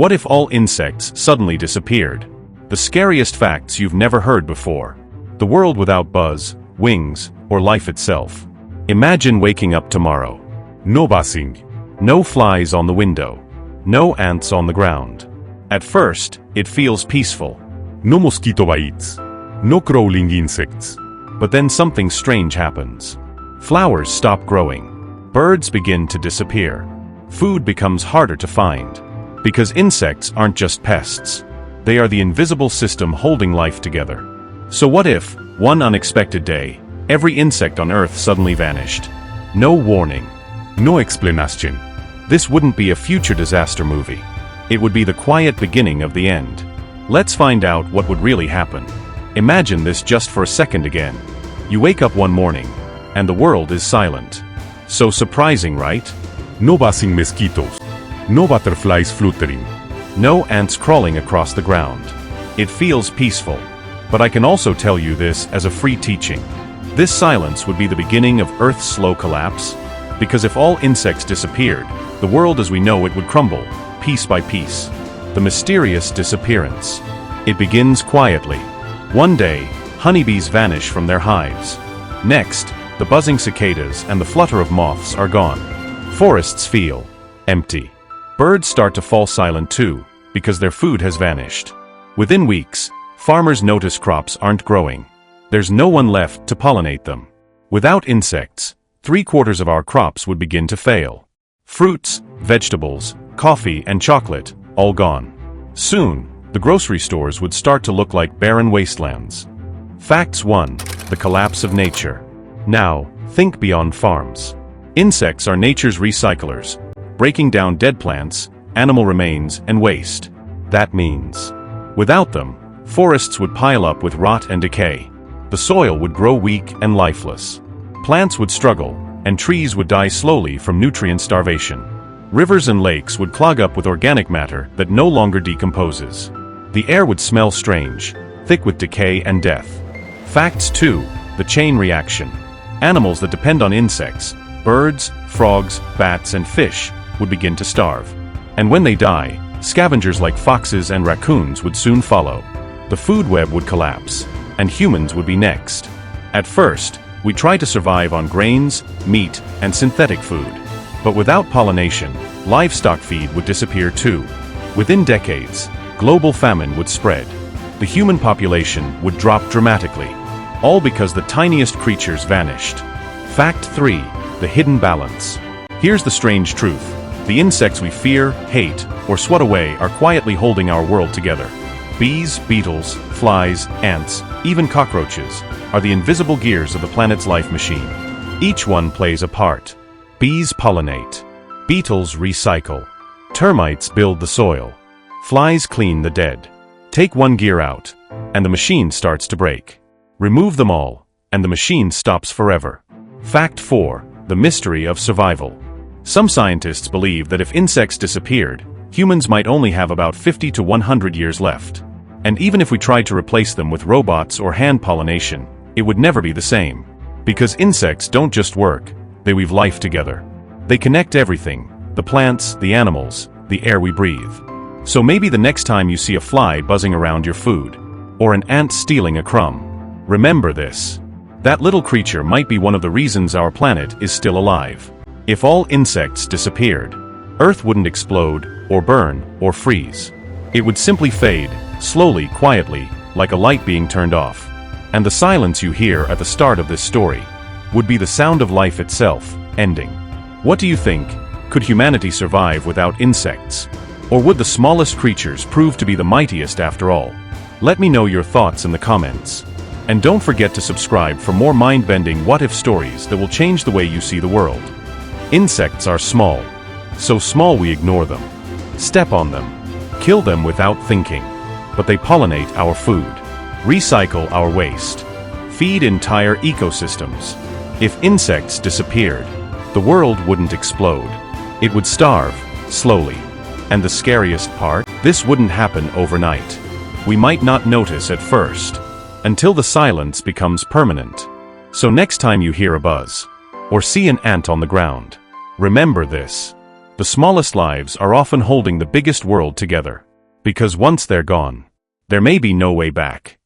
What if all insects suddenly disappeared? The scariest facts you've never heard before. The world without buzz, wings, or life itself. Imagine waking up tomorrow. No buzzing. No flies on the window. No ants on the ground. At first, it feels peaceful. No mosquito bites. No crawling insects. But then something strange happens. Flowers stop growing. Birds begin to disappear. Food becomes harder to find. Because insects aren't just pests. They are the invisible system holding life together. So what if, one unexpected day, every insect on Earth suddenly vanished? No warning. No explanation. This wouldn't be a future disaster movie. It would be the quiet beginning of the end. Let's find out what would really happen. Imagine this just for a second again. You wake up one morning, and the world is silent. So surprising, right? No buzzing mosquitoes. No butterflies fluttering. No ants crawling across the ground. It feels peaceful. But I can also tell you this as a free teaching. This silence would be the beginning of Earth's slow collapse. Because if all insects disappeared, the world as we know it would crumble, piece by piece. The mysterious disappearance. It begins quietly. One day, honeybees vanish from their hives. Next, the buzzing cicadas and the flutter of moths are gone. Forests feel empty. Birds start to fall silent too, because their food has vanished. Within weeks, farmers notice crops aren't growing. There's no one left to pollinate them. Without insects, 3/4 of our crops would begin to fail. Fruits, vegetables, coffee, and chocolate, all gone. Soon, the grocery stores would start to look like barren wastelands. Facts 1. The collapse of nature. Now, think beyond farms. Insects are nature's recyclers, breaking down dead plants, animal remains, and waste. That means, without them, forests would pile up with rot and decay. The soil would grow weak and lifeless. Plants would struggle, and trees would die slowly from nutrient starvation. Rivers and lakes would clog up with organic matter that no longer decomposes. The air would smell strange, thick with decay and death. Facts 2. The chain reaction. Animals that depend on insects, birds, frogs, bats, and fish, would begin to starve. And when they die, scavengers like foxes and raccoons would soon follow. The food web would collapse, and humans would be next. At first, we try to survive on grains, meat, and synthetic food. But without pollination, livestock feed would disappear too. Within decades, global famine would spread. The human population would drop dramatically, all because the tiniest creatures vanished. Fact 3. The hidden balance. Here's the strange truth. The insects we fear, hate, or swat away are quietly holding our world together. Bees, beetles, flies, ants, even cockroaches, are the invisible gears of the planet's life machine. Each one plays a part. Bees pollinate. Beetles recycle. Termites build the soil. Flies clean the dead. Take one gear out, and the machine starts to break. Remove them all, and the machine stops forever. Fact 4. The mystery of survival. Some scientists believe that if insects disappeared, humans might only have about 50 to 100 years left. And even if we tried to replace them with robots or hand pollination, it would never be the same. Because insects don't just work, they weave life together. They connect everything, the plants, the animals, the air we breathe. So maybe the next time you see a fly buzzing around your food, or an ant stealing a crumb, remember this. That little creature might be one of the reasons our planet is still alive. If all insects disappeared, Earth wouldn't explode, or burn, or freeze. It would simply fade, slowly, quietly, like a light being turned off. And the silence you hear at the start of this story would be the sound of life itself, ending. What do you think? Could humanity survive without insects? Or would the smallest creatures prove to be the mightiest after all? Let me know your thoughts in the comments. And don't forget to subscribe for more mind-bending what-if stories that will change the way you see the world. Insects are small. So small we ignore them. Step on them. Kill them without thinking. But they pollinate our food. Recycle our waste. Feed entire ecosystems. If insects disappeared, the world wouldn't explode. It would starve, slowly. And the scariest part? This wouldn't happen overnight. We might not notice at first, until the silence becomes permanent. So next time you hear a buzz, or see an ant on the ground, remember this. The smallest lives are often holding the biggest world together. Because once they're gone, there may be no way back.